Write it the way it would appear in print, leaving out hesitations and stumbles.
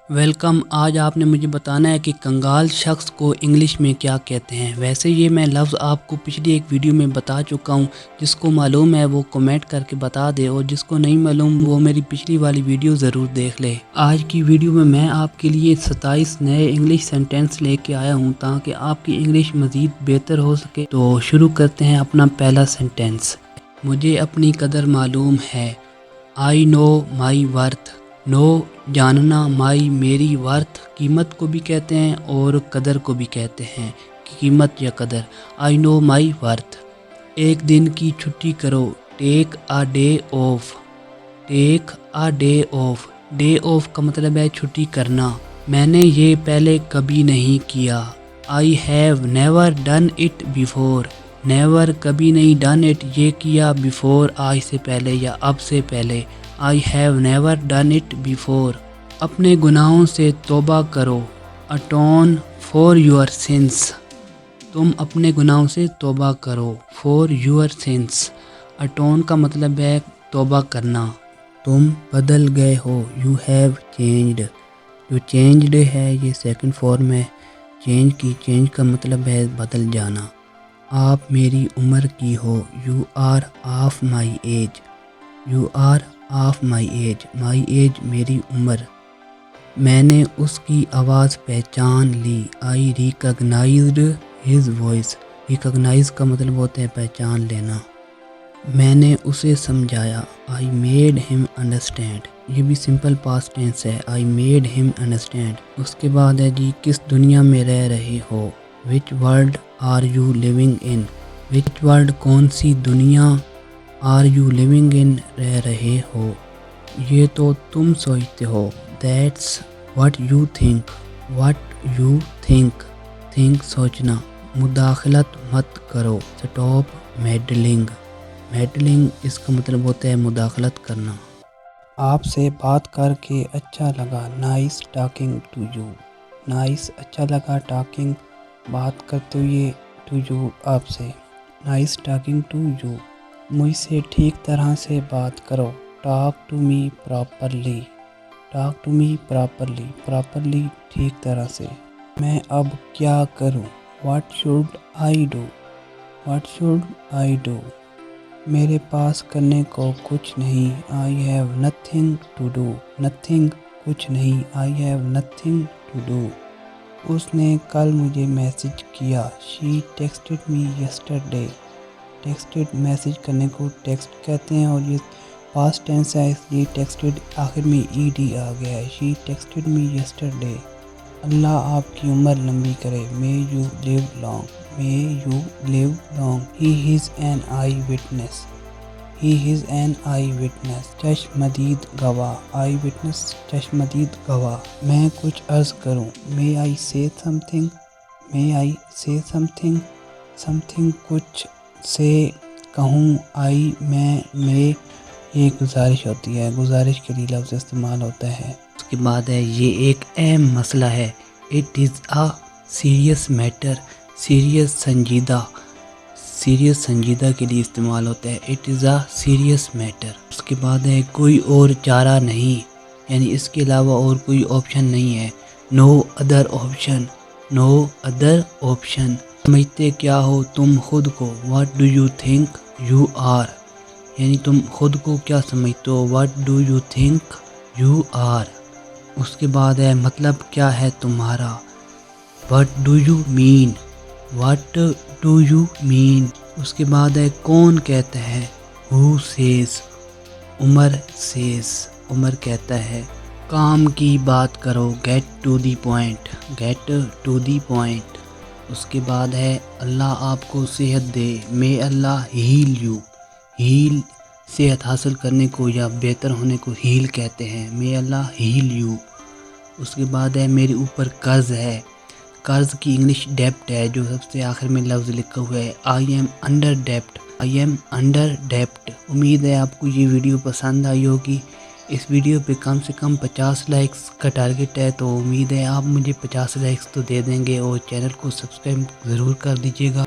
Welcome. आज आपने मुझे बताना है कि कंगाल शख्स को इंग्लिश में क्या कहते हैं। वैसे ये मैं लफ्ज़ आपको पिछली एक वीडियो में बता चुका हूँ। जिसको मालूम है वो कमेंट करके बता दे और जिसको नहीं मालूम वो मेरी पिछली वाली वीडियो ज़रूर देख ले। आज की वीडियो में मैं आपके लिए 27 नए इंग्लिश सेंटेंस लेके आया हूँ ताकि आपकी इंग्लिश मज़ीद बेहतर हो सके। तो शुरू करते हैं अपना पहला सेंटेंस। मुझे अपनी कदर मालूम है। I know my worth. Know जानना, माई मेरी, वर्थ कीमत को भी कहते हैं और कदर को भी कहते हैं, कीमत या कदर। I know my worth. एक दिन की छुट्टी करो। Take a day off. Take a day off. Day off का मतलब है छुट्टी करना। मैंने ये पहले कभी नहीं किया। I have never done it before. Never कभी नहीं, डन इट ये किया, बिफोर आज से पहले या अब से पहले। I have never done it before. अपने गुनाहों से तौबा करो। अटोन फॉर योर सिंस। तुम अपने गुनाहों से तौबा करो। For your sins. अटोन का मतलब है तौबा करना। तुम बदल गए हो। You have changed. जो चेंज्ड है ये सेकंड फॉर्म है चेंज की। चेंज का मतलब है बदल जाना। आप मेरी उम्र की हो। You are of my age. You are of my age. My age मेरी उम्र। मैंने उसकी आवाज़ पहचान ली। I recognised his voice. Recognise का मतलब होता है पहचान लेना। मैंने उसे समझाया। I made him understand. ये भी सिंपल पास्ट टेंस है। I made him understand. उसके बाद है जी, किस दुनिया में रह रहे हो। Which world are you living in. Which world कौन सी दुनिया, आर यू लिविंग इन रह रहे हो। ये तो तुम सोचते हो। That's what you think. What you think. Think सोचना। मुदाखलत मत करो। Stop meddling. मेडलिंग इसका मतलब होता है मुदाखलत करना। आपसे बात करके अच्छा लगा। Nice talking to you. Nice अच्छा लगा, टॉकिंग बात करते हुए, टू यू आपसे। Nice talking to you. मुझसे ठीक तरह से बात करो। Talk to me properly. Talk to me properly. Properly ठीक तरह से। मैं अब क्या करूं। What should I do. What should I do. मेरे पास करने को कुछ नहीं। I have nothing to do. Nothing कुछ नहीं। I have nothing to do. उसने कल मुझे मैसेज किया। She texted me yesterday. Texted message करने को टेक्स्ट कहते हैं और ये पास्ट टेंस है इसलिए टेक्सटेड आखिर में ईडी आ गया है। She texted me yesterday. अल्लाह आपकी उम्र लंबी करे। May you live long. May you live long. He is an eye witness. He is an eye witness. चश्मदीद गवाह। आई विटनेस चश्मदीद गवाह। मैं कुछ अर्ज करूं। मे आई से समथिंग। मे आई से समथिंग। समथिंग कुछ से कहूँ। आई मैं में ये गुजारिश होती है। गुजारिश के लिए लफ्ज़ इस्तेमाल होता है। उसके बाद है ये एक अहम मसला है। It is a serious matter. Serious संजीदा। सीरियस संजीदा के लिए इस्तेमाल होता है। It is a serious matter. उसके बाद है कोई और चारा नहीं, यानी इसके अलावा और कोई ऑप्शन नहीं है। No other option. No other option. समझते क्या हो तुम खुद को। What do you think you are. यानी तुम खुद को क्या समझते हो। What do you think you are. उसके बाद है मतलब क्या है तुम्हारा। What do you mean. What do you mean. उसके बाद है कौन कहता है। Who says. Umar says. Umar कहता है। काम की बात करो। Get to the point. Get to the point. उसके बाद है अल्लाह आपको सेहत दे। May Allah heal you. Heal सेहत हासिल करने को या बेहतर होने को हील कहते हैं। मे अल्लाह हील यू। उसके बाद है मेरे ऊपर कर्ज है। कर्ज की इंग्लिश डेप्ट है जो सबसे आखिर में लफ्ज़ लिखा हुआ है। आई एम अंडर डेप्ट। आई एम अंडर डेप्ट। उम्मीद है आपको ये वीडियो पसंद आई होगी। इस वीडियो पे कम से कम 50 लाइक्स का टारगेट है तो उम्मीद है आप मुझे 50 लाइक्स तो दे देंगे और चैनल को सब्सक्राइब ज़रूर कर दीजिएगा।